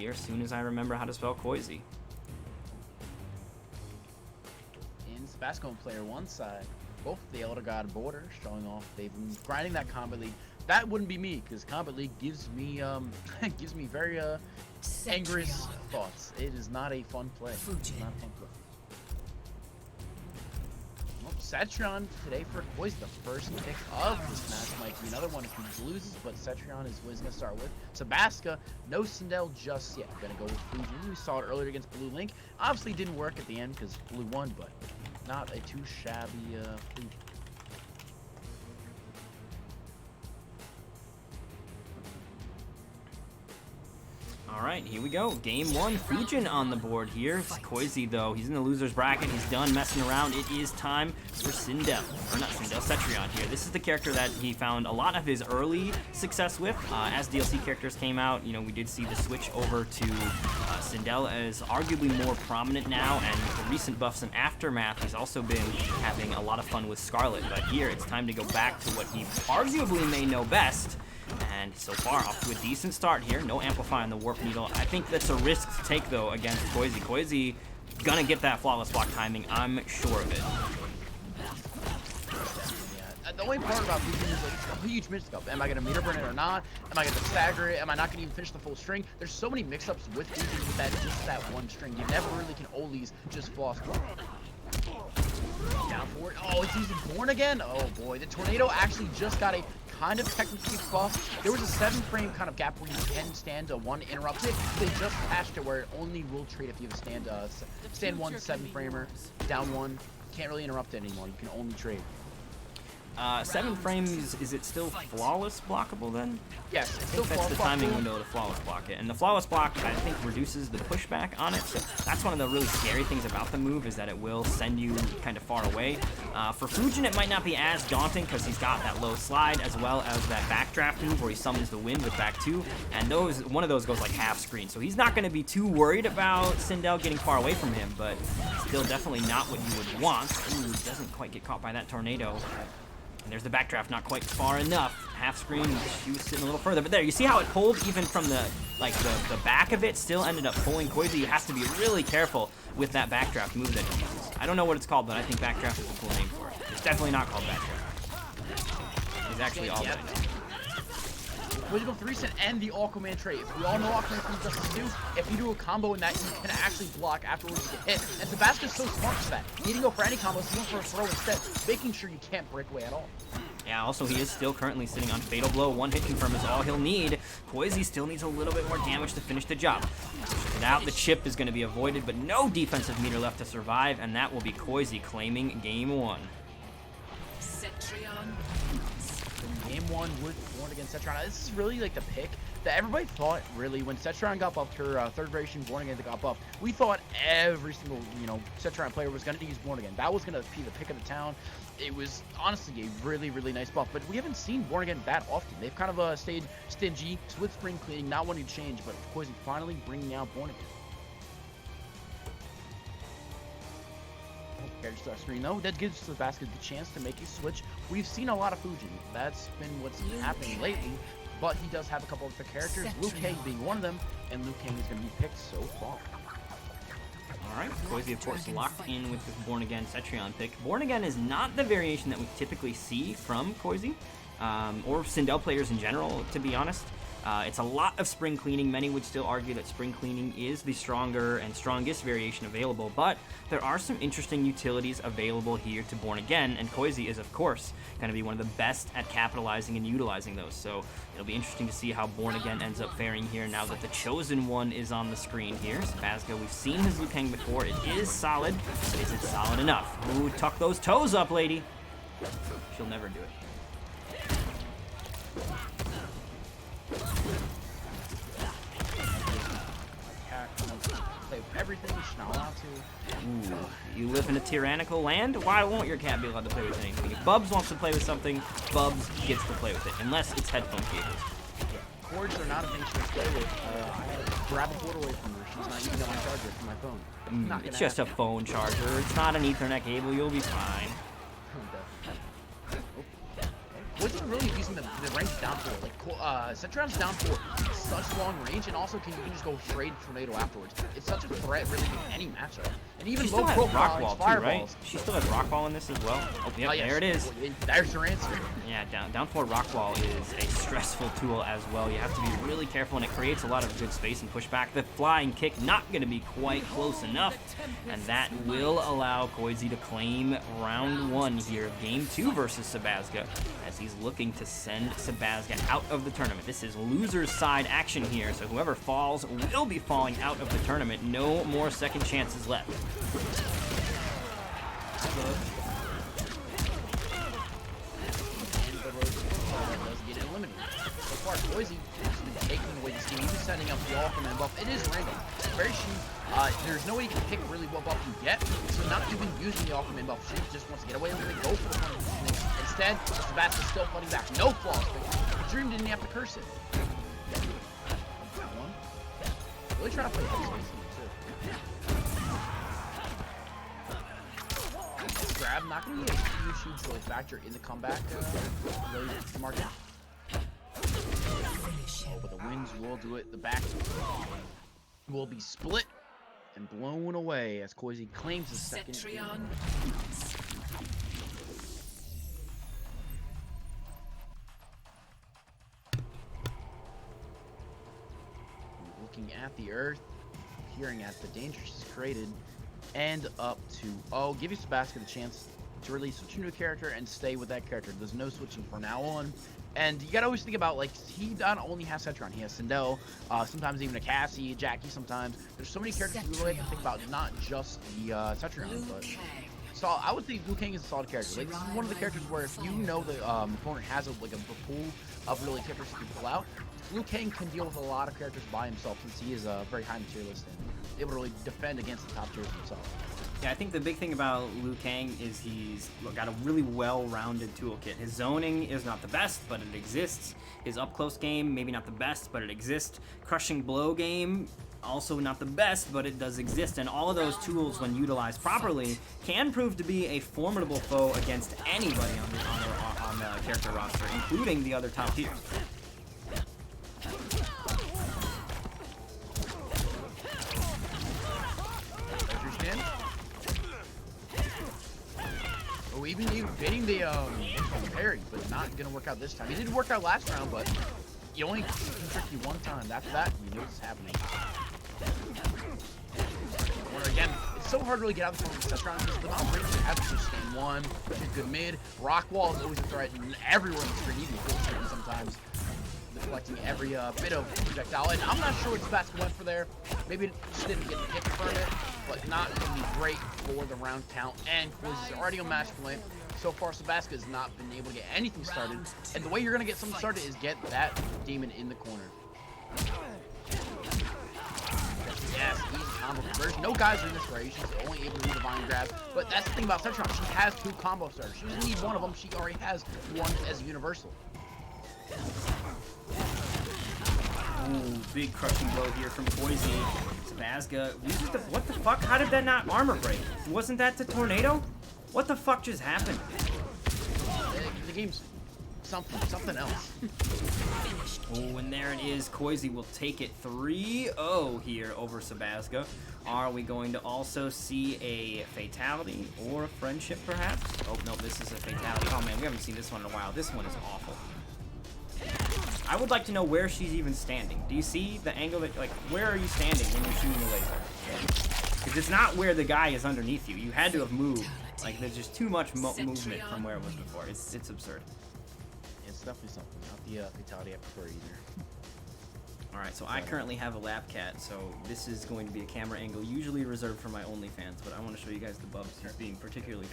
here as soon as I remember how to spell Koizi. In Sebasco player one side, both the Elder God border showing off. They've been grinding that Kombat League. That wouldn't be me, because Kombat League gives me gives me very angry thoughts. It is not a fun play. It's not a fun play. Well, Cetrion today for Koizi, the first pick of this match. Might be another one if he loses, but Cetrion is what he's going to start with. Sebasco, no Sindel just yet. Going to go with Fujin. We saw it earlier against Blue Link. Obviously didn't work at the end because Blue won, but not a too shabby Fujin. All right, here we go. Game one, Fujin on the board here. Koizi, though, he's in the loser's bracket. He's done messing around. It is time for Sindel, or not Sindel, Cetrion here. This is the character that he found a lot of his early success with. As DLC characters came out, you know, we did see the switch over to Sindel as arguably more prominent now, and with the recent buffs and aftermath, he's also been having a lot of fun with Scarlet. But here, it's time to go back to what he arguably may know best. And so far, off to a decent start here. No Amplify on the Warp Needle. I think that's a risk to take, though, against Koizi. Koizi gonna get that flawless block timing. I'm sure of it. Yeah. The only part about Fujin is like, it's a huge mix-up. Am I gonna meter burn it or not? Am I gonna stagger it? Am I not gonna even finish the full string? There's so many mix-ups with Fujin with that just that one string. You never really can always just floss. Down forward. Oh, it's using Born again. Oh boy, the tornado actually just got a kind of technically buff. There was a 7-frame kind of gap where you can stand a 1 interrupted. They just patched it where it only will trade if you have a stand 1 7-framer, down 1. Can't really interrupt it anymore. You can only trade. 7 frames, is it still flawless blockable then? Yes, it's I still think that's the timing blockable. window to flawless block it. And the flawless block, I think, reduces the pushback on it. So that's one of the really scary things about the move, is that it will send you kind of far away. For Fujin, it might not be as daunting because he's got that low slide as well as that backdraft move where he summons the wind with back 2. And one of those goes like half screen. So he's not going to be too worried about Sindel getting far away from him, but still definitely not what you would want. Ooh, doesn't quite get caught by that tornado. And there's the backdraft, not quite far enough. Half screen, she was sitting a little further. But there, you see how it pulled even from the back of it, still ended up pulling. Koizi has to be really careful with that backdraft move that he uses. I don't know what it's called, but I think backdraft is a cool name for it. It's definitely not called backdraft. It's actually all that I know. Physical 3-set and the Aquaman trade. We all know Aquaman can just do. If you do a combo in that, you can actually block afterwards to get hit. And Sebasco's so smart for that. He didn't go for any combos, he went for a throw instead, making sure you can't break away at all. Yeah, also he is still currently sitting on Fatal Blow. 1 hit confirm is all he'll need. Koizi still needs a little bit more damage to finish the job. Without the chip is going to be avoided, but no defensive meter left to survive, and that will be Koizi claiming game 1. Cetrion. Game 1 with Born against Cetrion. This is really like the pick that everybody thought, really, when Cetrion got buffed, her third variation Born Again got buffed, we thought every single, Cetrion player was going to use Born Again. That was going to be the pick of the town. It was honestly a really, really nice buff, but we haven't seen Born Again that often. They've kind of stayed stingy, with spring cleaning, not wanting to change, but of course, finally bringing out Born Again. Character start screen though, that gives Sebasco the chance to make a switch. We've seen a lot of Fujin. That's been what's been happening lately, but he does have a couple of the characters, Liu Kang being one of them, and Liu Kang is going to be picked so far. Alright, Koizi of course locked in with this Born Again Cetrion pick. Born Again is not the variation that we typically see from Koizi, or Sindel players in general, to be honest. It's a lot of spring cleaning. Many would still argue that spring cleaning is the stronger and strongest variation available, but there are some interesting utilities available here to Born Again, and Koizi is, of course, going to be one of the best at capitalizing and utilizing those. So it'll be interesting to see how Born Again ends up faring here now that the Chosen One is on the screen here. Sebasco, we've seen his Liu Kang before. It is solid, but is it solid enough? Ooh, tuck those toes up, lady. She'll never do it. Play with everything, she's not allowed to. Ooh, you live in a tyrannical land? Why won't your cat be allowed to play with anything? If Bubs wants to play with something, Bubs gets to play with it, unless it's headphone cables. Yeah. Cords are not a thing she can play with. I had to grab a cord away from her. She's not using my charger for my phone. It's just a phone charger. It's not an Ethernet cable. You'll be fine. Wasn't really using the range down 4. Like, Cetrion's down 4. such long range, and also you can just go straight tornado afterwards. It's such a threat really in any matchup. And even She still low has profile rock wall too, fireballs. right? She still has rock wall in this as well. Oh, yep, Yes. there it is. There's your answer. Yeah, down forward rock wall is a stressful tool as well. You have to be really careful, and it creates a lot of good space and pushback. The flying kick not going to be quite close enough, and that will allow Koizi to claim round 1 here of game 2 versus Sabazga, as he's looking to send Sabazga out of the tournament. This is loser's side action here, so whoever falls will be falling out of the tournament. No more second chances left. So far, Koizi has been taking away this game. He's sending up the Aquaman buff. It is random. Very cheap. There's no way you can pick really what buff you get. So not even using the Aquaman buff. She just wants to get away with it. Go for the front. Instead, Sebastian's still fighting back. No flaws. Dream didn't have to curse it. One. Really trying to play headspace here too. Grab, not going to be a huge really factor in the comeback really market. Oh, but the winds will do it. The back will be split and blown away as Koizi claims his second. Cetrion. Looking at the earth, peering at the danger she's created, and up to give you Sebastian the chance to really switch into a character and stay with that character. There's no switching from now on. And you gotta always think about, like, he not only has Cetrion, he has Sindel, sometimes even a Cassie, Jackie sometimes. There's so many characters you really have to think about, not just the Cetrion, but... So I would think Liu Kang is a solid character. Like, this is one of the characters where if you know the opponent has a pool of really characters you can pull out, Liu Kang can deal with a lot of characters by himself since he is a very high materialist and able to really defend against the top tiers himself. Yeah, I think the big thing about Liu Kang is he's got a really well-rounded toolkit. His zoning is not the best, but it exists. His up-close game, maybe not the best, but it exists. Crushing blow game, also not the best, but it does exist. And all of those tools, when utilized properly, can prove to be a formidable foe against anybody on the character roster, including the other top tiers. Even getting the parry, but not gonna work out this time. It didn't work out last round, but you only can trick you one time. After that, you know what's happening. Corner again. It's so hard to really get out of the corner with Cetrion because the amount of range you have to just stand one, good mid. Rock wall is always a threat everywhere on the screen, even full screen sometimes. Deflecting every bit of projectile, and I'm not sure what Sebastian went for there. Maybe it just didn't get the hit from it, but not going to be great for the round count. And Koizi's already on match point. So far, Sebastian has not been able to get anything started. And the way you're going to get something started is get that demon in the corner. Yes, easy combo conversion. No guys in this race. She's only able to do divine grab. But that's the thing about Cetrion. She has 2 combo starters. She doesn't need one of them. She already has one as a universal. Ooh, big crushing blow here from Koizi. Sabazga, what the fuck? How did that not armor break? Wasn't that the tornado? What the fuck just happened? The game's something else. Oh, and there it is. Koizi will take it 3-0 here over Sabazga. Are we going to also see a fatality or a friendship, perhaps? Oh, no, this is a fatality. Oh, man, we haven't seen this one in a while. This one is awful. I would like to know where she's even standing. Do you see the angle that, like, where are you standing when you're shooting the laser? Because it's not where the guy is underneath you. You had to have moved. Like, there's just too much movement from where it was before. It's absurd. It's definitely something. Not the fatality I prefer either. Alright, so I currently have a lap cat, so this is going to be a camera angle usually reserved for my OnlyFans, but I want to show you guys the bubs being particularly